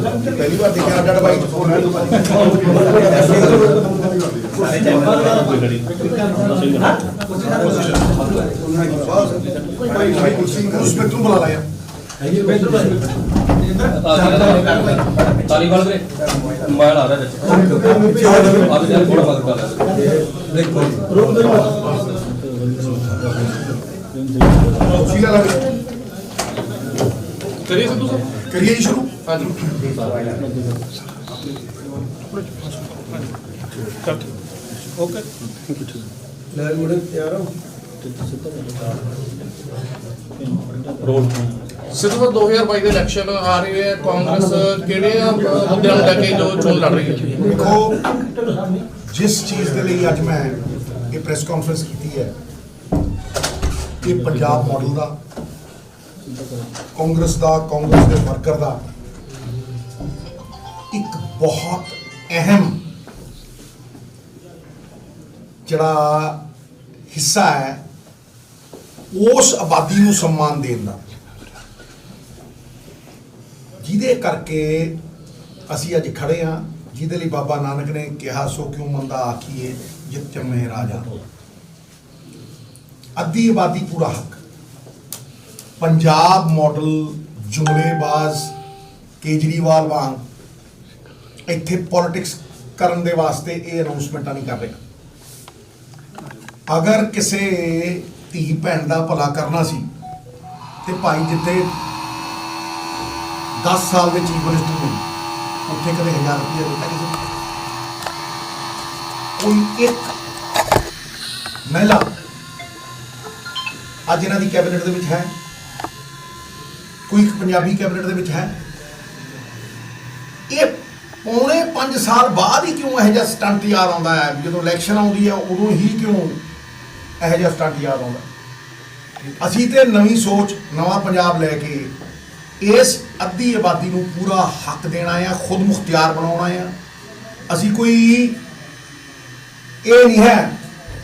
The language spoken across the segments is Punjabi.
पहली बार देखा अड्डा भाई उसमें तुम बुला लाया ताली बाल रे मार आ रहा है अब यार थोड़ा बात कर देखो करिए सिद्धू सर करिए जी शुरू। हाँ जी ओके तैयार हो सिद्धू सर 2022 ਦੇ ਇਲੈਕਸ਼ਨ ਆ ਰਹੇ ਹੈ ਕਾਂਗਰਸ ਕਿਹੜੇ ਮੁੱਦਿਆਂ ਨੂੰ ਲੈ ਕੇ ਜੋ ਚੋਣ ਲੜ ਰਹੀ ਹੈ देखो जिस चीज़ के लिए अज मैं ये प्रेस कॉन्फ्रेंस की है ये पंजाब मॉडल का कांग्रेस के वर्कर का एक बहुत अहम जड़ा हिस्सा है उस आबादी को सम्मान देना जिहदे करके असी अज खड़े हाँ जिहदे लई बाबा नानक ने कहा सो क्यों मंदा आखिए जित जम्मे राजा अद्धी आबादी पूरा हक पंजाब मॉडल जुमलेबाज केजरीवाल वांग इत्थे पॉलिटिक्स करन दे वास्ते ये अनाउंसमेंट नहीं कर रहे। अगर किसी धी भैन का भला करना सी ते भाई जिथे 10 साल के चीफ मिनिस्टर ने उत्थे कदे 1000 रुपया दिता किसी कोई एक महिला अज इन्हां दी कैबिनेट दे विच है कोई पंजाबी कैबिनेट दे विच है ये पौने 5 साल बाद ही क्यों यह जिहा स्टंट याद आउंदा है जो इलैक्शन आउंदी है उदों ही क्यों यह जिहा स्टंट याद आउंदा। असीं ते नवीं सोच नवां पंजाब लैके इस अद्धी आबादी को पूरा हक देना है खुद मुख्तियार बनाना है। असी कोई ये नहीं है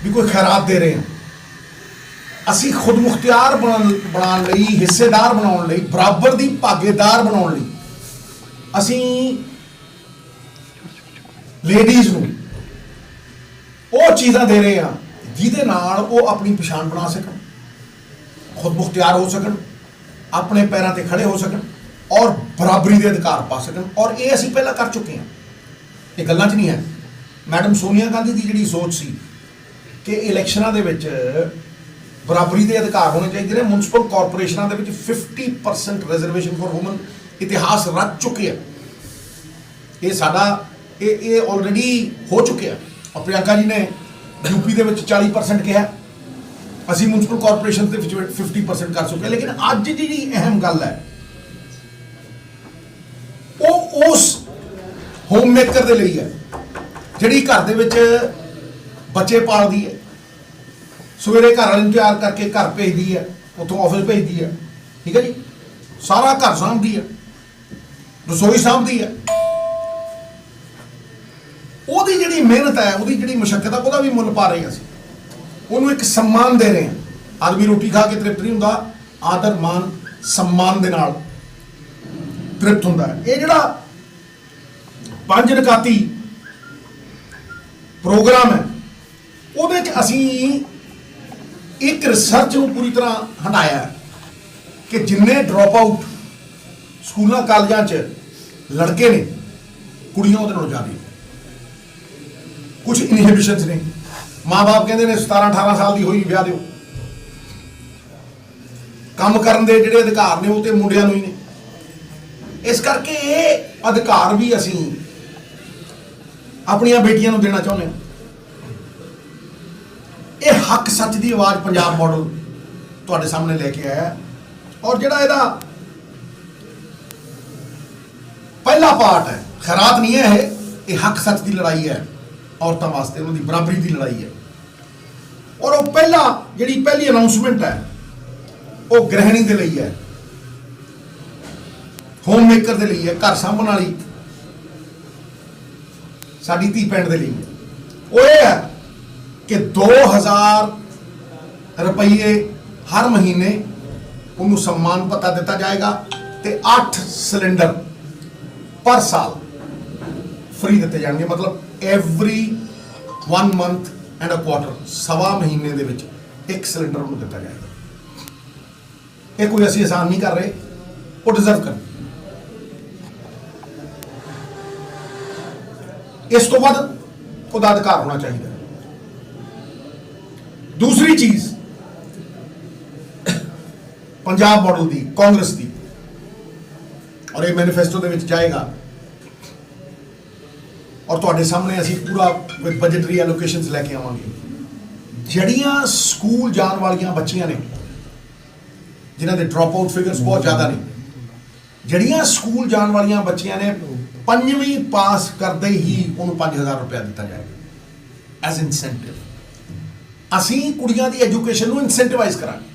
भी कोई खैरात दे रहे हैं असी खुद मुख्तियार बनाने लई हिस्सेदार बनाने लई बराबर की भागीदार बनाने लई असी लेडीज़ नूं वो चीज़ां दे रहे हैं जिहदे नाल वो अपनी पछाण बना सकन खुद मुख्तियार हो सकन अपने पैरों पर खड़े हो सकन और बराबरी के अधिकार पा सकन। और ये असी पहला कर चुके हैं ये गल्लां च नहीं है। मैडम सोनिया गांधी की जिहड़ी सोच सी कि इलैक्शनां दे विच बराबरी के अधिकार होने चाहिए ने मुनसिपल कॉरपोरेशनां दे विच 50% रिजर्वेशन फॉर वुमन इतिहास रच चुके हैं। ये साडा ये ऑलरेडी हो चुके हैं और प्रियंका जी ने यूपी के 40% कहा असी मुनसिपल कॉरपोरेशन के 50% कर चुके हैं। लेकिन अज जी अहम गल है वो उस होम मेकर के लिए है जिहड़ी घर दे विच बच्चे पालदी है सवेरे घर वाले तैयार करके घर भेजती है उतों ऑफिस भेजती है ठीक है जी सारा घर सामभदी है रसोई सामभदी है ਉਹਦੀ ਜਿਹੜੀ ਮਿਹਨਤ है ਉਹਦੀ ਜਿਹੜੀ ਮੁਸ਼ੱਕਤ है ਉਹਦਾ भी ਮੁੱਲ पा रहे हैं ਅਸੀਂ ਉਹਨੂੰ ਇੱਕ सम्मान दे रहे हैं। आदमी रोटी खा के तृप्त नहीं ਹੁੰਦਾ आदर मान सम्मान ਦੇ ਨਾਲ तृप्त ਹੁੰਦਾ है। ਇਹ ਜਿਹੜਾ 5 ਨਿਕਾਤੀ प्रोग्राम है ਉਹਦੇ ਚ ਅਸੀਂ एक रिसर्च ਨੂੰ पूरी तरह हटाया है कि जिन्ने ड्रॉप आउट स्कूलों कॉलेजों च लड़के ने कुड़ियां ਉਹਦੇ ਨਾਲੋਂ ਜ਼ਿਆਦਾ कुछ इनहिबिशंस ने माँ बाप कहते हैं 17-18 साल की हुई ब्याह दो काम करन दे जिहड़े अधिकार ने वो तो मुंडियां नूं ही ने। इस करके ये अधिकार भी असी अपनियां बेटियां नूं देना चाहुंदे हां। ये हक सच की आवाज़ पंजाब मॉडल तुहाडे सामने लेके आया और जिहड़ा इहदा पहला पार्ट है खैरात नहीं है ये हक सच की लड़ाई है औरतों वास्ते उन्होंने बराबरी की लड़ाई है। और वो पहला जी पहली अनाउंसमेंट है वो गृहिणी के लिए है होम मेकर के लिए है घर सांभण वाली साडी धी भैन के लिए वो ये है कि 2000 रुपये हर महीने उन्होंने सम्मान भत्ता दिता जाएगा ते 8 सिलेंडर पर साल फ्री दिते जाएंगे, मतलब every 1 month and a quarter, सवा महीने दे विच एक सिलेंडर उन्हें दिता जाएगा। ये कोई असी आसान नहीं कर रहे, वो डिजर्व कर। इस तो बाद ਉਹਦਾ अधिकार होना चाहिए। दूसरी चीज पंजाब मॉडल दी, कांग्रेस दी, और ये मैनिफेस्टो दे विच जाएगा और तुहाडे सामने असी पूरा विद बजटरी एलोकेशनस लैके आवांगे। जड़ियां स्कूल जाण वालियां बच्चियां ने जिन्हां दे ड्रॉप आउट फिगर्स बहुत ज़्यादा ने, जड़ियां स्कूल जाण वालियां बच्चियां ने 5वीं पास करते ही उन्होंने 5000 रुपया दिता जाएगा एज इंसेंटिव। असी कुड़ियां दी एजुकेशन नूं इंसेंटिवाइज करांगे,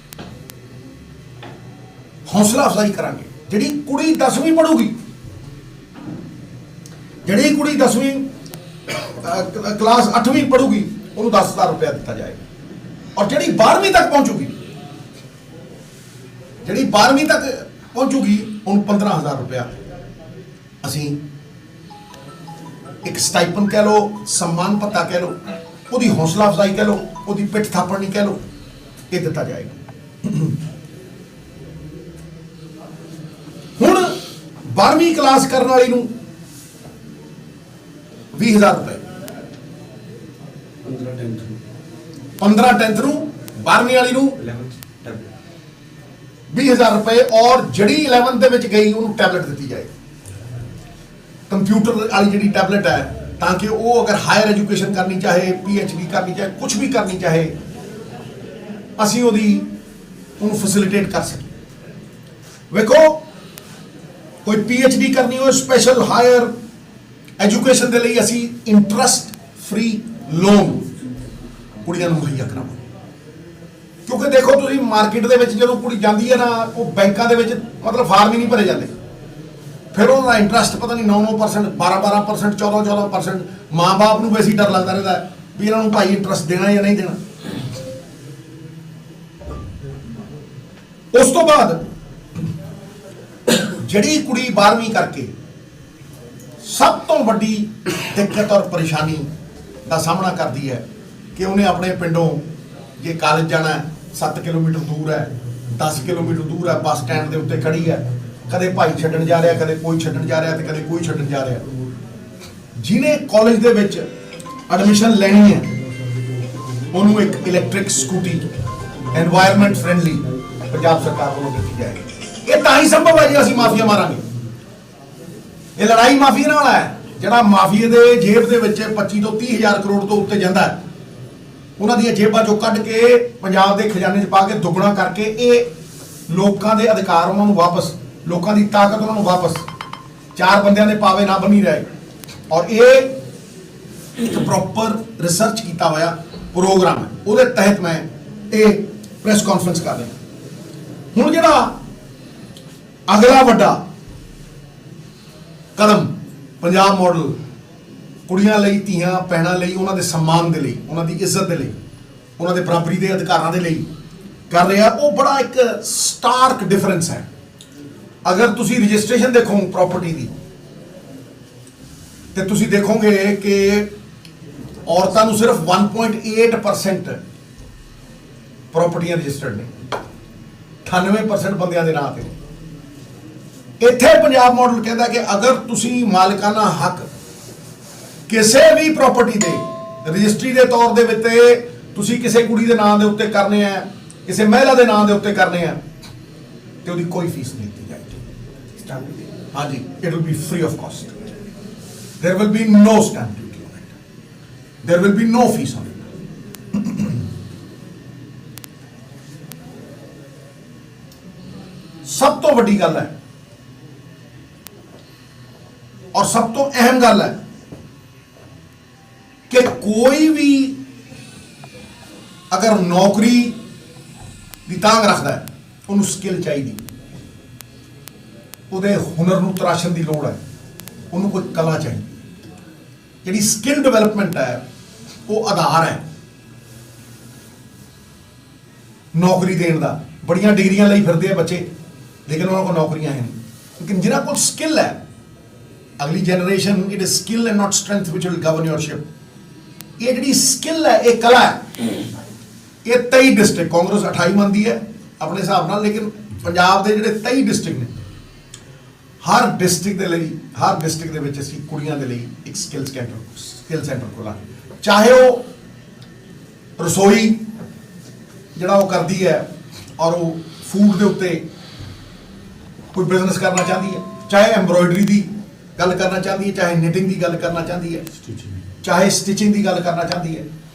हौसला अफजाई करांगे। जिहड़ी कुड़ी 10वीं पढ़ूगी, जिहड़ी कुड़ी 10वीं क्लास 8वीं पढ़ूगी उन्होंने 10,000 रुपया दिता जाएगा। और जिहड़ी 12वीं तक पहुंचूगी, जिहड़ी 12वीं तक पहुंचूगी उन्होंने 15,000 रुपया असी एक स्टाइपन कह लो, सम्मान भत्ता कह लो, ਉਹਦੀ हौसला अफजाई कह लो, ਉਹਦੀ पिठ थापड़नी कह लो, ये दिता जाएगा। हुण 12वीं क्लास करने वाली नूं 20,000 रुपए, 15 10th नूं, 12वीं वाली नूं 20,000 रुपए, और जड़ी 11th दे विच गई उन्होंने टैबलेट दी जाएगी, कंप्यूटर वाली जी टैबलेट है, ताकि वो अगर हायर एजुकेशन करनी चाहे, PhD करनी चाहे, कुछ भी करनी चाहे, असी उन्हें फैसिलिटेट कर सकें। वेखो कोई PhD करनी हो, स्पेशल हायर एजुकेशन के लिए असी इंटरस्ट फ्री लोन कुड़ियां नूं मुहैया करावांगे। क्योंकि देखो तुसीं मार्केट दे विच जदों कुड़ी जांदी है ना, वो बैंकां दे विच मतलब फार्म ही नहीं भरे जाते, फिर उन्होंने इंटरस्ट पता नहीं 9-9%, 12-12%, 14-14%। माँ बाप को वैसे ही डर लगता रहता है भी इन्होंने भाई इंटरस्ट देना या नहीं देना। उस तो बाद जड़ी कुड़ी 12वीं करके सब तो बड़ी दिक्कत और परेशानी का सामना करती है कि उन्हें अपने पिंडों ये कॉलेज जाना है, 7 किलोमीटर दूर है, 10 किलोमीटर दूर है, बस स्टैंड के उत्ते खड़ी है, कदे भाई छड्डण जा रहा, कदे कोई छड्डण जा रहा, तो कदे कोई छड्डण जा रहा। जिन्हें कॉलेज दे विच एडमिशन लेनी है उन्होंने एक electric scooty environment friendly Punjab सरकार वालों दी जाएगी। ये तां ही संभव है जी असीं माफिया मारांगे। ये लड़ाई माफिया नाल है, जिहड़ा माफिया दे जेब दे विच 25 ਤੋਂ 30,000 करोड़ तो उत्ते जांदा है, उन्हां दी जेबां चों कढ के पंजाब दे खजाने च पा के दुगना करके ये लोकां दे अधिकार उन्हां नूं वापस, लोगों की ताकत उन्होंने वापस 4 बंदियां ने पावे ना बनी रहे। और ये एक प्रॉपर रिसर्च किया हुआ प्रोग्राम है, वो तहत मैं ये प्रेस कॉन्फ्रेंस कर रहा। हुण जिहड़ा अगला वड्डा कदम पंजाब मॉडल कुड़ियां लई, धीआं भैणां लई, उन्हां दे सम्मान दे लई, उन्हां दी इज्जत दे लई, उन्हां दे बराबरी दे अधिकारां दे लई कर रहा, वो बड़ा एक स्टार्क डिफरेंस है। अगर तुसी रजिस्ट्रेशन देखो प्रॉपर्टी की तो तुसी देखोगे कि औरतों को सिर्फ 1.8% प्रॉपर्टियां रजिस्टर्ड ने, 98% बंदियां दे नां ते। इत्थे पंजाब मॉडल कहता कि अगर तुसी मालिकाना हक किसी भी प्रॉपर्टी दे रजिस्ट्री के तौर दे विच तुसी किसी कुड़ी दे नां दे उत्ते करने हैं, किसी महिला के नां दे उत्ते करने हैं, तो उसकी कोई फीस नहीं दी जाएगी। हाँ जी, it will be free of cost, there will be no stamp duty on it, there will be no fees on it. सब तो वड्डी गल है और सब तो अहम गल है कि कोई भी अगर नौकरी की तांग रखता है, उन्होंने स्किल चाहिए, ਉਹਦੇ ਹੁਨਰ ਨੂੰ ਤਰਾਸ਼ਣ ਦੀ ਲੋੜ ਹੈ, ਉਹਨੂੰ ਕੋਈ ਕਲਾ ਚਾਹੀਦੀ। ਜਿਹੜੀ ਸਕਿੱਲ ਡਿਵੈਲਪਮੈਂਟ ਹੈ ਉਹ ਆਧਾਰ ਹੈ ਨੌਕਰੀ ਦੇਣ ਦਾ। ਬੜੀਆਂ ਡਿਗਰੀਆਂ ਲਈ ਫਿਰਦੇ ਆ ਬੱਚੇ, ਲੇਕਿਨ ਉਹਨਾਂ ਕੋਲ ਨੌਕਰੀਆਂ ਹੈ ਨਹੀਂ। ਲੇਕਿਨ ਜਿਨ੍ਹਾਂ ਕੋਲ ਸਕਿੱਲ ਹੈ ਅਗਲੀ generation, it is skill and not strength which will govern your ship. ਇਹ ਜਿਹੜੀ ਸਕਿੱਲ ਹੈ, ਇਹ ਕਲਾ ਹੈ। ਇਹ 23 ਡਿਸਟ੍ਰਿਕਟ, ਕਾਂਗਰਸ 28 ਮੰਨਦੀ ਹੈ ਆਪਣੇ ਹਿਸਾਬ ਨਾਲ, ਲੇਕਿਨ ਪੰਜਾਬ ਦੇ ਜਿਹੜੇ 23 ਡਿਸਟ੍ਰਿਕਟ ਨੇ, ਹਰ ਡਿਸਟ੍ਰਿਕਟ ਦੇ ਲਈ, ਹਰ ਡਿਸਟ੍ਰਿਕਟ ਦੇ ਵਿੱਚ ਅਸੀਂ ਕੁੜੀਆਂ ਦੇ ਲਈ ਇੱਕ ਸਕਿੱਲ ਸੈਂਟਰ ਖੋਲਾਂਗੇ। ਚਾਹੇ ਉਹ ਰਸੋਈ ਜਿਹੜਾ ਉਹ ਕਰਦੀ ਹੈ ਔਰ ਉਹ ਫੂਡ ਦੇ ਉੱਤੇ ਕੋਈ ਬਿਜ਼ਨਸ ਕਰਨਾ ਚਾਹੁੰਦੀ ਹੈ, ਚਾਹੇ ਐਮਬਰੋਇਡਰੀ ਦੀ ਗੱਲ ਕਰਨਾ ਚਾਹੁੰਦੀ ਹੈ, ਚਾਹੇ ਨਿਟਿੰਗ ਦੀ ਗੱਲ ਕਰਨਾ ਚਾਹੁੰਦੀ ਹੈ, ਚਾਹੇ ਸਟਿਚਿੰਗ ਦੀ ਗੱਲ ਕਰਨਾ ਚਾਹੁੰਦੀ ਹੈ,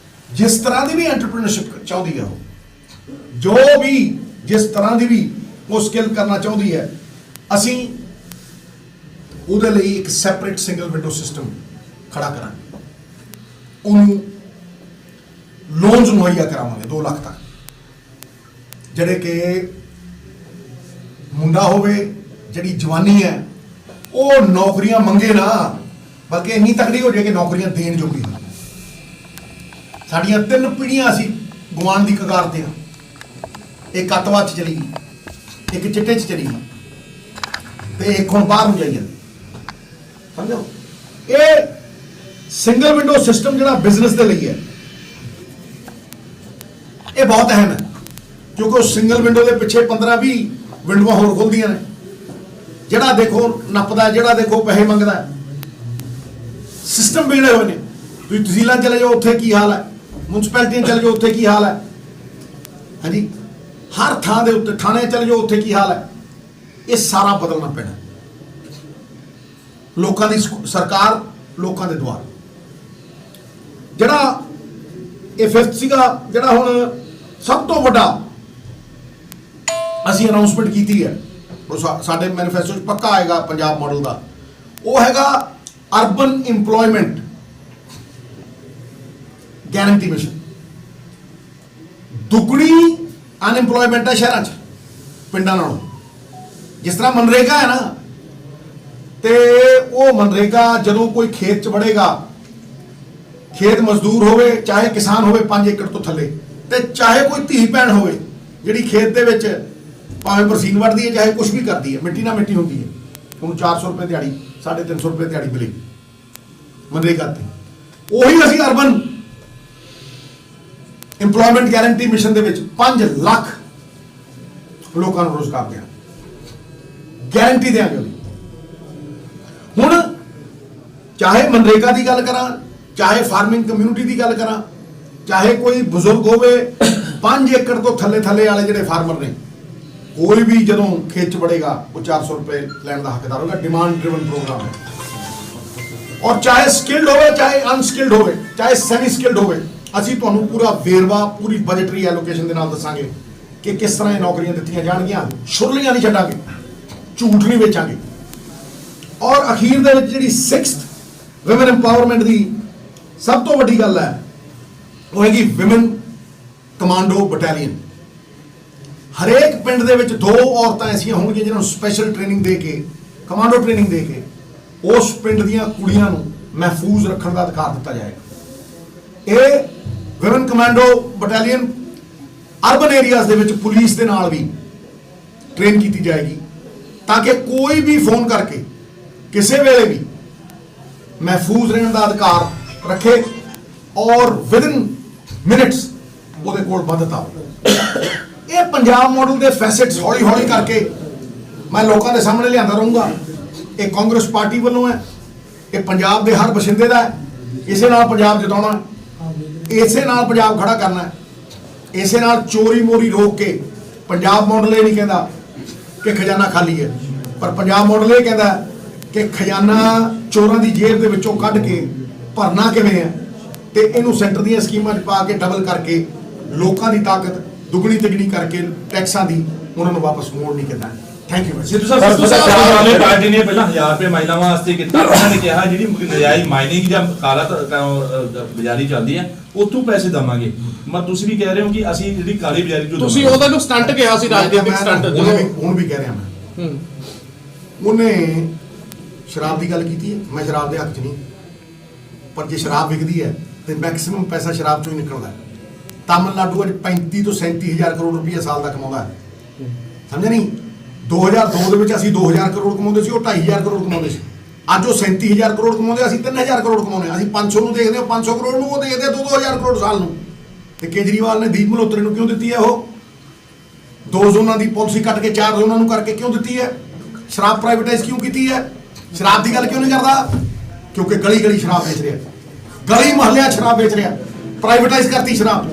ਜਿਸ ਤਰ੍ਹਾਂ ਦੀ ਵੀ ਐਂਟਰਪ੍ਰੀਨਰਸ਼ਿਪ ਚਾਹੁੰਦੀ ਹੈ, ਉਹ ਜੋ ਵੀ ਜਿਸ ਤਰ੍ਹਾਂ ਦੀ ਵੀ ਉਹ ਸਕਿੱਲ ਕਰਨਾ ਚਾਹੁੰਦੀ ਹੈ, ਅਸੀਂ ਉਹਦੇ ਲਈ ਇੱਕ ਸੈਪਰੇਟ ਸਿੰਗਲ ਵਿੰਡੋ ਸਿਸਟਮ ਖੜਾ ਕਰਾਂਗੇ। ਉਹਨੂੰ ਲੋਨਸ ਮੁਹੱਈਆ ਕਰਾਵਾਂਗੇ 2 ਲੱਖ ਤੱਕ, ਜਿਹੜੇ ਕਿ ਮੁੰਡਾ ਹੋਵੇ, ਜਿਹੜੀ ਜਵਾਨੀ ਹੈ ਉਹ ਨੌਕਰੀਆਂ ਮੰਗੇ ਨਾ, ਬਲਕਿ ਇੰਨੀ ਤਕੜੀ ਹੋ ਜਾਏ ਕਿ ਨੌਕਰੀਆਂ ਦੇਣ ਜੋਗੀ ਹੋ। ਸਾਡੀਆਂ 3 ਪੀੜ੍ਹੀਆਂ ਅਸੀਂ ਗੁਆਉਣ ਦੀ ਕਗਾਰ ਤੇ ਹਾਂ। ਇੱਕ ਅੱਤਵਾਦ 'ਚ ਚਲੀ ਗਈ, ਇੱਕ ਚਿੱਟੇ 'ਚ ਚਲੀ ਗਈ, ਤੇ ਇੱਕ ਹੁਣ ਬਾਹਰ ਨੂੰ ਜਾਈ ਜਾਂਦੀ। ਸਮਝੋ, ਇਹ ਸਿੰਗਲ ਵਿੰਡੋ ਸਿਸਟਮ ਜਿਹੜਾ ਬਿਜ਼ਨਸ ਦੇ ਲਈ ਹੈ, ਇਹ ਬਹੁਤ ਅਹਿਮ ਹੈ, ਕਿਉਂਕਿ ਉਹ ਸਿੰਗਲ ਵਿੰਡੋ ਦੇ ਪਿੱਛੇ 15-20 ਵਿੰਡੋਆਂ ਹੋਰ ਖੁੱਲਦੀਆਂ ਨੇ। ਜਿਹੜਾ ਦੇਖੋ ਨੱਪਦਾ, ਜਿਹੜਾ ਦੇਖੋ ਪੈਸੇ ਮੰਗਦਾ, ਸਿਸਟਮ ਵਿਗੜੇ ਹੋਏ ਨੇ। ਤੁਸੀਂ ਤਹਿਸੀਲਾਂ ਚਲੇ ਜਾਓ, ਉੱਥੇ ਕੀ ਹਾਲ ਹੈ, ਮਿਊਨਿਸਪੈਲਿਟੀਆਂ ਚਲੇ ਜਾਓ, ਉੱਥੇ ਕੀ ਹਾਲ ਹੈ, ਹਾਂਜੀ, ਹਰ ਥਾਂ ਦੇ ਉੱਤੇ, ਥਾਣੇ ਚਲੇ ਜਾਓ, ਉੱਥੇ ਕੀ ਹਾਲ ਹੈ। ਇਹ ਸਾਰਾ ਬਦਲਣਾ ਪੈਣਾ। ਲੋਕਾਂ ਦੀ ਸਰਕਾਰ, ਲੋਕਾਂ ਦੇ ਦੁਆਰ। ਜਿਹੜਾ ਇਹ 5th ਸੀਗਾ, ਜਿਹੜਾ ਹੁਣ ਸਭ ਤੋਂ ਵੱਡਾ ਅਸੀਂ ਅਨਾਉਂਸਮੈਂਟ ਕੀਤੀ ਹੈ, ਉਹ ਸਾਡੇ ਮੈਨੀਫੈਸਟੋ 'ਚ ਪੱਕਾ ਆਏਗਾ ਪੰਜਾਬ ਮਾਡਲ ਦਾ, ਉਹ ਹੈਗਾ ਅਰਬਨ ਇੰਪਲੋਇਮੈਂਟ ਗਾਰੰਟੀ ਮਿਸ਼ਨ। ਦੁੱਗਣੀ ਅਨਇੰਪਲੋਇਮੈਂਟ ਹੈ ਸ਼ਹਿਰਾਂ 'ਚ ਪਿੰਡਾਂ ਨਾਲੋਂ। ਜਿਸ ਤਰ੍ਹਾਂ ਮਨਰੇਗਾ ਹੈ ਨਾ, ਤੇ ਉਹ ਮਨਰੇਗਾ ਜਦੋਂ ਕੋਈ ਖੇਤ 'ਚ ਵੜੇਗਾ, ਖੇਤ ਮਜ਼ਦੂਰ ਹੋਵੇ, ਚਾਹੇ ਕਿਸਾਨ ਹੋਵੇ 5 ਏਕੜ ਤੋਂ ਥੱਲੇ, ਤੇ ਚਾਹੇ ਕੋਈ ਧੀ ਭੈਣ ਹੋਵੇ ਜਿਹੜੀ ਖੇਤ ਦੇ ਵਿੱਚ ਭਾਵੇਂ ਬਰਸੀਨ ਵੱਢਦੀ ਹੈ, ਚਾਹੇ ਕੁਝ ਵੀ ਕਰਦੀ ਹੈ, ਮਿੱਟੀ ਨਾਲ ਮਿੱਟੀ ਹੁੰਦੀ ਹੈ, ਉਹਨੂੰ 400 ਰੁਪਏ ਦਿਹਾੜੀ, 350 ਰੁਪਏ ਦਿਹਾੜੀ ਮਿਲੇਗੀ ਮਨਰੇਗਾ ਤੇ। ਉਹੀ ਅਸੀਂ ਅਰਬਨ ਇੰਪਲੋਇਮੈਂਟ ਗਾਰੰਟੀ ਮਿਸ਼ਨ ਦੇ ਵਿੱਚ 5 ਲੱਖ ਲੋਕਾਂ ਨੂੰ ਰੋਜ਼ਗਾਰ ਦੇਣਾ, ਗਾਰੰਟੀ ਦੇਾਂਗੇ। ਹੁਣ ਚਾਹੇ ਮਨਰੇਗਾ ਦੀ ਗੱਲ ਕਰਾਂ, ਚਾਹੇ ਫਾਰਮਿੰਗ ਕਮਿਊਨਿਟੀ ਦੀ ਗੱਲ ਕਰਾਂ, ਚਾਹੇ ਕੋਈ ਬਜ਼ੁਰਗ ਹੋਵੇ, 5 ਏਕੜ ਤੋਂ ਥੱਲੇ ਵਾਲੇ ਜਿਹੜੇ ਫਾਰਮਰ ਨੇ, ਕੋਈ ਵੀ ਜਦੋਂ ਖੇਤ 'ਚ ਵੜੇਗਾ ਉਹ 400 ਰੁਪਏ ਲੈਣ ਦਾ ਹੱਕਦਾਰ ਹੋਗਾ। ਡਿਮਾਂਡ ਡਰਿਵਨ ਪ੍ਰੋਗਰਾਮ ਹੈ। ਔਰ ਚਾਹੇ ਸਕਿਲਡ ਹੋਵੇ, ਚਾਹੇ ਅਨਸਕਿਲਡ ਹੋਵੇ, ਚਾਹੇ ਸੈਮੀ ਸਕਿਲਡ ਹੋਵੇ, ਅਸੀਂ ਤੁਹਾਨੂੰ ਪੂਰਾ ਵੇਰਵਾ, ਪੂਰੀ ਬਜਟਰੀ ਐਲੋਕੇਸ਼ਨ ਦੇ ਨਾਲ ਦੱਸਾਂਗੇ ਕਿ ਕਿਸ ਤਰ੍ਹਾਂ ਇਹ ਨੌਕਰੀਆਂ ਦਿੱਤੀਆਂ ਜਾਣਗੀਆਂ। ਸ਼ੁਰਲੀਆਂ ਨਹੀਂ ਛੱਡਾਂਗੇ, ਝੂਠ ਨਹੀਂ ਵੇਚਾਂਗੇ। ਔਰ ਅਖੀਰ ਦੇ ਵਿੱਚ ਜਿਹੜੀ 6th ਵਿਮਨ ਇੰਪਾਵਰਮੈਂਟ ਦੀ ਸਭ ਤੋਂ ਵੱਡੀ ਗੱਲ ਹੈ, ਉਹ ਹੈਗੀ ਵਿਮਨ ਕਮਾਂਡੋ ਬਟਾਲੀਅਨ। ਹਰੇਕ ਪਿੰਡ ਦੇ ਵਿੱਚ 2 ਔਰਤਾਂ ਐਸੀਆਂ ਹੋਣਗੀਆਂ ਜਿਹਨਾਂ ਨੂੰ ਸਪੈਸ਼ਲ ਟ੍ਰੇਨਿੰਗ ਦੇ ਕੇ, ਕਮਾਂਡੋ ਟ੍ਰੇਨਿੰਗ ਦੇ ਕੇ, ਉਸ ਪਿੰਡ ਦੀਆਂ ਕੁੜੀਆਂ ਨੂੰ ਮਹਿਫੂਜ਼ ਰੱਖਣ ਦਾ ਅਧਿਕਾਰ ਦਿੱਤਾ ਜਾਏਗਾ। ਇਹ women commando battalion urban areas ਦੇ ਵਿੱਚ ਪੁਲਿਸ ਦੇ ਨਾਲ ਵੀ ਟ੍ਰੇਨ ਕੀਤੀ ਜਾਏਗੀ, ਤਾਂ ਕਿ ਕੋਈ ਵੀ ਫੋਨ ਕਰਕੇ ਕਿਸੇ ਵੇਲੇ ਵੀ ਮਹਿਫੂਜ਼ ਰਹਿਣ ਦਾ ਅਧਿਕਾਰ ਰੱਖੇ ਔਰ ਵਿਦਿਨ ਮਿੰਟਸ ਉਹਦੇ ਕੋਲ ਮਦਦ ਆਵੇ। ਇਹ ਪੰਜਾਬ ਮਾਡਲ ਦੇ ਫੈਸਟਸ ਹੌਲੀ ਹੌਲੀ ਕਰਕੇ ਮੈਂ ਲੋਕਾਂ ਦੇ ਸਾਹਮਣੇ ਲਿਆਂਦਾ ਰਹੂੰਗਾ। ਇਹ ਕਾਂਗਰਸ ਪਾਰਟੀ ਵੱਲੋਂ ਹੈ, ਇਹ ਪੰਜਾਬ ਦੇ ਹਰ ਬਸ਼ਿੰਦੇ ਦਾ ਹੈ। ਇਸੇ ਨਾਲ ਪੰਜਾਬ ਜਿਤਾਉਣਾ, ਇਸੇ ਨਾਲ ਪੰਜਾਬ ਖੜਾ ਕਰਨਾ ਹੈ, ਇਸੇ ਨਾਲ ਚੋਰੀ ਮੋਰੀ ਰੋਕ ਕੇ। ਪੰਜਾਬ ਮਾਡਲ ਇਹ ਨਹੀਂ ਕਹਿੰਦਾ ਕਿ ਖਜ਼ਾਨਾ ਖਾਲੀ ਹੈ, ਪਰ ਪੰਜਾਬ ਮਾਡਲ ਇਹ ਕਹਿੰਦਾ ਕਿ ਖਜ਼ਾਨਾ ਚੋਰਾਂ ਦੀ ਜੇਬ ਦੇ ਵਿੱਚੋਂ ਕੱਢ ਕੇ ਭਰਨਾ ਕਿਵੇਂ ਹੈ, ਤੇ ਇਹਨੂੰ ਸੈਂਟਰ ਦੀਆਂ ਸਕੀਮਾਂ 'ਚ ਪਾ ਕੇ ਡਬਲ ਕਰਕੇ ਲੋਕਾਂ ਦੀ ਤਾਕਤ ਦੁੱਗਣੀ ਤਿੱਗਣੀ ਕਰਕੇ ਟੈਕਸਾਂ ਦੀ ਉਹਨਾਂ ਨੂੰ ਵਾਪਸ ਮੋੜ ਨਹੀਂ ਕਰਨਾ। Thank you. Sidhu Sahib party ਨੇ ਪਹਿਲਾਂ 1000 ਰੁਪਏ ਮਹਿਲਾਵਾਂ ਵਾਸਤੇ ਕੀਤਾ। ਉਹਨਾਂ ਨੇ ਕਿਹਾ ਜਿਹੜੀ ਨਜਾਇਜ਼ ਮਾਈਨਿੰਗ ਜਾਂ ਕਾਲਾ ਬਜ਼ਾਰੀ ਚੱਲਦੀ ਹੈ ਉੱਥੋਂ ਪੈਸੇ ਦੇਵਾਂਗੇ। ਮੈਂ ਤੁਸੀਂ ਵੀ ਕਹਿ ਰਹੇ ਹੋ ਕਿ ਅਸੀਂ ਜਿਹੜੀ ਕਾਲੀ ਬਜ਼ਾਰੀ ਜੋ ਤੁਸੀਂ ਉਹਦਾ ਨੂੰ ਸਟੰਟ ਕਿਹਾ ਸੀ, ਰਾਜਨੀਤਿਕ ਸਟੰਟ। ਹੁਣ ਵੀ ਕਹਿ ਰਿਹਾ ਮੈਂ, ਉਹਨੇ ਸ਼ਰਾਬ ਦੀ ਗੱਲ ਕੀਤੀ ਹੈ, ਮੈਂ ਸ਼ਰਾਬ ਦੇ ਹੱਕ 'ਚ ਨਹੀਂ, ਪਰ ਜੇ ਸ਼ਰਾਬ ਵਿਕਦੀ ਹੈ ਤੇ ਮੈਕਸਿਮਮ ਪੈਸਾ ਸ਼ਰਾਬ 'ਚੋਂ ਹੀ ਨਿਕਲਦਾ ਹੈ। ਤਾਮਿਲਨਾਡੂ ਅੱਜ 35 ਤੋਂ 37 ਹਜ਼ਾਰ ਕਰੋੜ ਰੁਪਈਆ ਸਾਲ ਦਾ ਕਮਾਉਂਦਾ ਹੈ। ਸਮਝਿਆ ਨਹੀਂ? 2002 ਦੇ ਵਿੱਚ ਅਸੀਂ 2000 ਕਰੋੜ ਕਮਾਉਂਦੇ ਸੀ, ਉਹ 2500 ਕਰੋੜ ਕਮਾਉਂਦੇ ਸੀ। ਅੱਜ ਉਹ 37,000 ਕਰੋੜ ਕਮਾਉਂਦੇ, ਅਸੀਂ 3,000 ਕਰੋੜ ਕਮਾਉਂਦੇ ਹਾਂ। ਅਸੀਂ 500 ਨੂੰ ਦੇਖਦੇ ਹਾਂ, 500 ਕਰੋੜ ਨੂੰ, ਉਹ ਦੇਖਦੇ 2-2,000 ਕਰੋੜ ਸਾਲ ਨੂੰ। ਤੇ ਕੇਜਰੀਵਾਲ ਨੇ ਦੀਪ ਮਲਹੋਤਰੇ ਨੂੰ ਕਿਉਂ ਦਿੱਤੀ ਹੈ? ਉਹ 2 ਜ਼ੋਨਾਂ ਦੀ ਪਾਲਿਸੀ ਕੱਟ ਕੇ 4 ਜ਼ੋਨਾਂ ਨੂੰ ਕਰਕੇ ਕਿਉਂ ਦਿੱਤੀ ਹੈ? ਸ਼ਰਾਬ ਪ੍ਰਾਈਵੇਟਾਈਜ਼ ਕਿਉਂ ਕੀਤੀ ਹੈ? ਸ਼ਰਾਬ ਦੀ ਗੱਲ ਕਿਉਂ ਨਹੀਂ ਕਰਦਾ? ਕਿਉਂਕਿ ਗਲੀ ਗਲੀ ਸ਼ਰਾਬ ਵੇਚ ਰਿਹਾ, ਗਲੀ ਮੁਹੱਲਿਆਂ ਸ਼ਰਾਬ ਵੇਚ ਰਿਹਾ, ਪ੍ਰਾਈਵੇਟਾਈਜ਼ ਕਰਤੀ ਸ਼ਰਾਬ।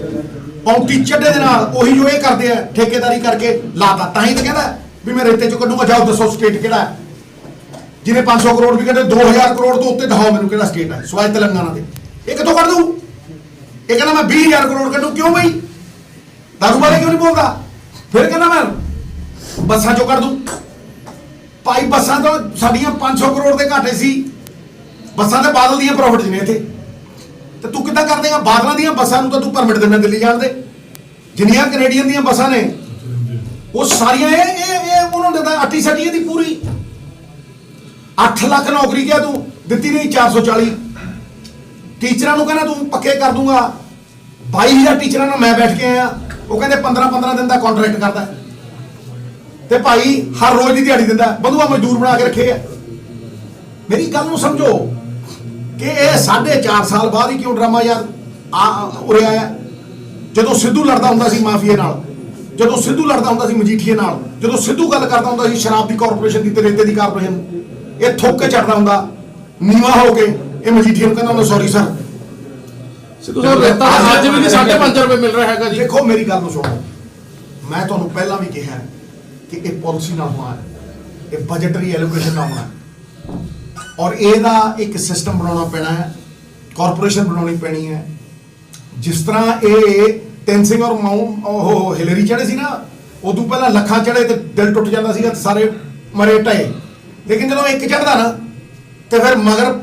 ਪੌਂਤੀ ਚੱਡੇ ਦੇ ਨਾਲ ਉਹੀ ਜੋ ਇਹ ਕਰਦੇ ਆ, ਠੇਕੇਦਾਰੀ ਕਰਕੇ ਲਾਤਾ। ਤਾਂ ਹੀ ਤਾਂ ਕਹਿੰਦਾ ਵੀ ਮੈਂ ਰੇਤੇ ਚੋਂ ਕੱਢੂਗਾ। ਜਾਓ ਦੱਸੋ ਸਟੇਟ ਕਿਹੜਾ ਹੈ ਜਿਹਨੇ 500 ਕਰੋੜ ਵੀ ਕੱਢੇ? 2,000 ਕਰੋੜ ਤੋਂ ਉੱਤੇ ਦਿਖਾਓ ਮੈਨੂੰ ਕਿਹੜਾ ਸਟੇਟ ਹੈ ਸਵਾਇ ਤੇਲੰਗਾਨਾ ਦੇ। ਇਹ ਕਿੱਥੋਂ ਕੱਢ ਦਊ? ਇਹ ਕਹਿੰਦਾ ਮੈਂ 20,000 ਕਰੋੜ ਕੱਢੂ। ਕਿਉਂ ਬਈ? ਦਾਰੂ ਬਾਰੇ ਕਿਉਂ ਨਹੀਂ ਬੋਲਦਾ? ਫਿਰ ਕਹਿੰਦਾ ਮੈਂ ਬੱਸਾਂ ਚੋਂ ਕੱਢ ਦੂੰ। ਭਾਈ ਬੱਸਾਂ ਤੋਂ ਸਾਡੀਆਂ 500 ਕਰੋੜ ਦੇ ਘਾਟੇ ਸੀ, ਬੱਸਾਂ ਤੇ ਬਾਦਲ ਦੀਆਂ ਪ੍ਰੋਫਿਟ ਨੇ ਇੱਥੇ, ਤੇ ਤੂੰ ਕਿੱਦਾਂ ਕਰ ਦੇਗਾ? ਬਾਦਲਾਂ ਦੀਆਂ ਬੱਸਾਂ ਨੂੰ ਤਾਂ ਤੂੰ ਪਰਮਿਟ ਦਿੰਦਾ ਦਿੱਲੀ ਜਾਣ ਦੇ। ਜਿੰਨੀਆਂ ਕੈਨੇਡੀਅਨ ਦੀਆਂ ਬੱਸਾਂ ਨੇ ਉਹ ਸਾਰੀਆਂ ਇਹ ਉਹਨਾਂ ਨੂੰ ਦਿੰਦਾ। ਅੱਟੀ ਸੱਟੀ ਦੀ ਪੂਰੀ 8 ਲੱਖ ਨੌਕਰੀ ਕਿਹਾ ਤੂੰ ਦਿੱਤੀ ਨਹੀਂ, 440 ਟੀਚਰਾਂ ਨੂੰ ਕਹਿੰਦਾ ਤੂੰ ਪੱਕੇ ਕਰ ਦੂੰਗਾ। 22,000 ਟੀਚਰਾਂ ਨਾਲ ਮੈਂ ਬੈਠ ਕੇ ਆਇਆ, ਉਹ ਕਹਿੰਦੇ 15-15 ਦਿਨ ਦਾ ਕੰਟਰੈਕਟ ਕਰਦਾ ਤੇ ਭਾਈ ਹਰ ਰੋਜ਼ ਦੀ ਦਿਹਾੜੀ ਦਿੰਦਾ। ਬੰਦੂਆ ਮਜ਼ਦੂਰ ਬਣਾ ਕੇ ਰੱਖੇ ਆ। ਮੇਰੀ ਗੱਲ ਨੂੰ ਸਮਝੋ ਕਿ ਇਹ 4.5 ਸਾਲ ਬਾਅਦ ਹੀ ਕਿਉਂ ਡਰਾਮਾ ਯਾਰ ਉਰੇ ਆਇਆ? ਜਦੋਂ ਸਿੱਧੂ ਲੜਦਾ ਹੁੰਦਾ ਸੀ ਮਾਫੀਏ ਨਾਲ, ਜਦੋਂ ਸਿੱਧੂ ਲੜਦਾ ਹੁੰਦਾ ਸੀ ਮਜੀਠੀਏ ਨਾਲ, ਜਦੋਂ ਸਿੱਧੂ ਗੱਲ ਕਰਦਾ ਹੁੰਦਾ ਸੀ ਸ਼ਰਾਬ ਦੀ ਕਾਰਪੋਰੇਸ਼ਨ ਦੀ ਤੇ ਰੇਤੇ ਦੀ ਕਾਰਪੋਰੇਸ਼ਨ, ਇਹ ਥੁੱਕ ਕੇ ਚੜਦਾ ਹੁੰਦਾ ਨੀਵਾ ਹੋ ਕੇ। ਇਹ ਮਜੀਠੀਏ ਨੂੰ ਕਹਿੰਦਾ ਹੁੰਦਾ ਸੌਰੀ ਸਰ। ਸਿੱਧੂ ਸਾਹਿਬ ਰੇਤਾ ਅੱਜ ਵੀ 5.5 ਰੁਪਏ ਮਿਲ ਰਿਹਾ ਹੈਗਾ ਜੀ। ਦੇਖੋ ਮੇਰੀ ਗੱਲ ਨੂੰ ਸੁਣੋ, ਮੈਂ ਤੁਹਾਨੂੰ ਪਹਿਲਾਂ ਵੀ ਕਿਹਾ ਕਿ ਇਹ ਪਾਲਿਸੀ ਨਾਲ ਹੋਣਾ ਹੈ, ਇਹ ਬਜਟਰੀ ਐਲੋਕੇਸ਼ਨ ਨਾਲ ਹੋਣਾ ਹੈ, ਔਰ ਇਹਦਾ ਇੱਕ ਸਿਸਟਮ ਬਣਾਉਣਾ ਪੈਣਾ ਹੈ, ਕਾਰਪੋਰੇਸ਼ਨ ਬਣਾਉਣੀ ਪੈਣੀ ਹੈ। ਜਿਸ ਤਰ੍ਹਾਂ ਇਹ ਤੈਨ ਸਿੰਘ ਔਰ ਉਹ ਹਿਲਰੀ ਚੜੇ ਸੀ ਨਾ, ਉਦੋਂ ਪਹਿਲਾਂ ਲੱਖਾਂ ਚੜੇ ਤੇ ਦਿਲ ਟੁੱਟ ਜਾਂਦਾ ਸੀਗਾ, ਸਾਰੇ ਮਰੇ ਢਏ। ਲੇਕਿਨ ਜਦੋਂ ਇੱਕ ਚੜਦਾ ਨਾ ਤੇ ਫਿਰ ਮਗਰ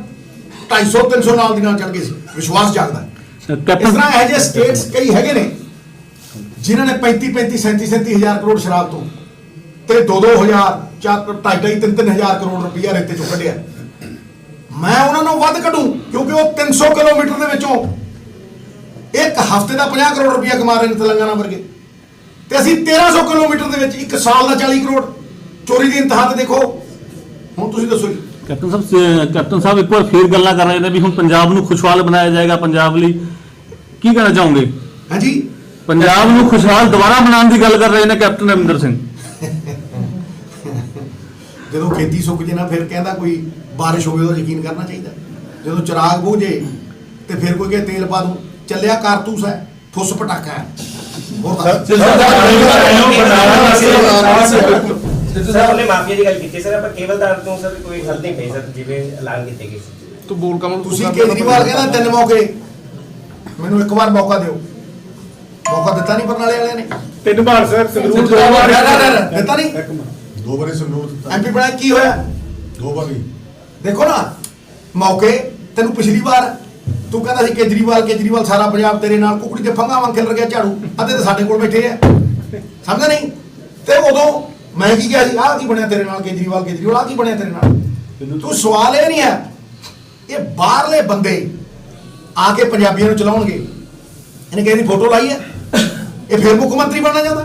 250-300 ਨਾਲ ਦੀ ਨਾਲ ਚੜ ਗਏ ਸੀ, ਵਿਸ਼ਵਾਸ ਜਾਗਦਾ। ਇਸ ਤਰ੍ਹਾਂ ਇਹ ਜਿਹੇ ਸਟੇਟਸ ਕਈ ਹੈਗੇ ਨੇ ਜਿਨ੍ਹਾਂ ਨੇ 35-35, 37-37 ਹਜ਼ਾਰ ਕਰੋੜ ਸ਼ਰਾਬ ਤੋਂ ਤੇ 2-2 ਹਜ਼ਾਰ, 2.5-3 ਹਜ਼ਾਰ ਕਰੋੜ ਰੁਪਈਆ ਰੇਤੇ ਚੋਂ ਕੱਢਿਆ। ਮੈਂ ਉਹਨਾਂ ਨੂੰ ਵੱਧ ਕੱਢੂ ਕਿਉਂਕਿ ਉਹ 300 ਕਿਲੋਮੀਟਰ ਦੇ ਵਿੱਚੋਂ ਇੱਕ ਹਫ਼ਤੇ ਦਾ 50 ਕਰੋੜ ਰੁਪਈਆ ਕਮਾ ਰਹੇ ਨੇ ਤੇਲੰਗਾਨਾ ਵਰਗੇ, ਤੇ ਅਸੀਂ 1300 ਕਿਲੋਮੀਟਰ ਦੇ ਵਿੱਚ ਇੱਕ ਸਾਲ ਦਾ 40 ਕਰੋੜ। ਚੋਰੀ ਦੀ ਇੰਤਹਾ ਤੇ ਦੇਖੋ। ਹੁਣ ਤੁਸੀਂ ਦੱਸੋ ਜੀ। ਕੈਪਟਨ ਸਾਹਿਬ ਇੱਕ ਵਾਰ ਫੇਰ ਗੱਲਾਂ ਕਰ ਰਹੇ ਨੇ ਵੀ ਹੁਣ ਪੰਜਾਬ ਨੂੰ ਖੁਸ਼ਹਾਲ ਬਣਾਇਆ ਜਾਏਗਾ। ਪੰਜਾਬ ਲਈ ਕੀ ਕਹਿਣਾ ਚਾਹੋਗੇ? ਹਾਂਜੀ, ਪੰਜਾਬ ਨੂੰ ਖੁਸ਼ਹਾਲ ਦੁਬਾਰਾ ਬਣਾਉਣ ਦੀ ਗੱਲ ਕਰ ਰਹੇ ਨੇ ਕੈਪਟਨ ਅਮਰਿੰਦਰ ਸਿੰਘ। ਜਦੋਂ ਖੇਤੀ ਸੁੱਕ ਜੇ ਨਾ ਫਿਰ ਕਹਿੰਦਾ ਕੋਈ ਬਾਰਿਸ਼ ਹੋਵੇ ਉਹਦਾ ਯਕੀਨ ਕਰਨਾ ਚਾਹੀਦਾ। ਜਦੋਂ ਚਿਰਾਗ ਬੁਝੇ ਤੇ ਫਿਰ ਕੋਈ ਕਹੇ ਤੇਲ ਪਾ ਦੂੰ। ਚੱਲਿਆ ਕਾਰਤੂਸ ਹੈ, ਠੁੱਸ ਪਟਾਕਾ ਹੈ। ਸਰ ਉਹਨੇ ਮਾਫੀਆ ਦੀ ਗੱਲ ਕੀਤੀ ਸਰ, ਆਪਾਂ ਕੇਵਲਦਾਰ ਤੋਂ ਸਰ ਕੋਈ ਹੱਲ ਨਹੀਂ ਪਈ ਸਰ, ਜਿਵੇਂ ਐਲਾਨ ਕੀਤੇ ਗਏ ਸੀ। ਤੂੰ ਬੋਲ ਕਮਲ। ਤੁਸੀਂ ਕੇਜਰੀਵਾਲ ਕਹਿੰਦਾ 3 ਮੌਕੇ, ਮੈਨੂੰ ਇੱਕ ਵਾਰ ਮੌਕਾ ਦਿਓ। ਮੌਕਾ ਦਿੱਤਾ ਨਹੀਂ ਬਰਨਾਲੇ ਵਾਲਿਆਂ ਨੇ। 3 ਵਾਰ ਸਰ, ਸੰਗਰੂਰ 2 ਵਾਰ ਦਿੱਤਾ ਨਹੀਂ। 2 ਵਾਰੀ ਸੰਗਰੂਰ ਦਿੱਤਾ, ਐਮਪੀ ਬਣਾਇਆ, ਕੀ ਹੋਇਆ? 2 ਵਾਰੀ। ਦੇਖੋ ਨਾ ਮੌਕੇ। ਤੈਨੂੰ ਪਿਛਲੀ ਵਾਰ ਤੂੰ ਕਹਿੰਦਾ ਸੀ ਕੇਜਰੀਵਾਲ ਸਾਰਾ ਪੰਜਾਬ ਤੇਰੇ ਨਾਲ, ਕੁਕੜੀ ਦੇ ਫੰਗਾ ਵਾਂਗ ਖਿਲ ਰਿਹਾ ਝਾੜੂ। ਅੱਧੇ ਤਾਂ ਸਾਡੇ ਕੋਲ ਬੈਠੇ ਆ, ਸਮਝਦਾ ਨਹੀਂ? ਤੇ ਉਦੋਂ ਮੈਂ ਕੀ ਕਿਹਾ ਸੀ? ਆਹ ਕੀ ਬਣਿਆ ਤੇਰੇ ਨਾਲ ਕੇਜਰੀਵਾਲ ਆਹ ਕੀ ਬਣਿਆ ਤੇਰੇ ਨਾਲ? ਤੂੰ ਸਵਾਲ ਇਹ ਨਹੀਂ ਹੈ, ਇਹ ਬਾਹਰਲੇ ਬੰਦੇ ਆ ਕੇ ਪੰਜਾਬੀਆਂ ਨੂੰ ਚਲਾਉਣਗੇ। ਇਹਨੇ ਕਿਸੇ ਦੀ ਫੋਟੋ ਲਾਈ ਹੈ, ਇਹ ਫਿਰ ਮੁੱਖ ਮੰਤਰੀ ਬਣਨਾ ਚਾਹੁੰਦਾ।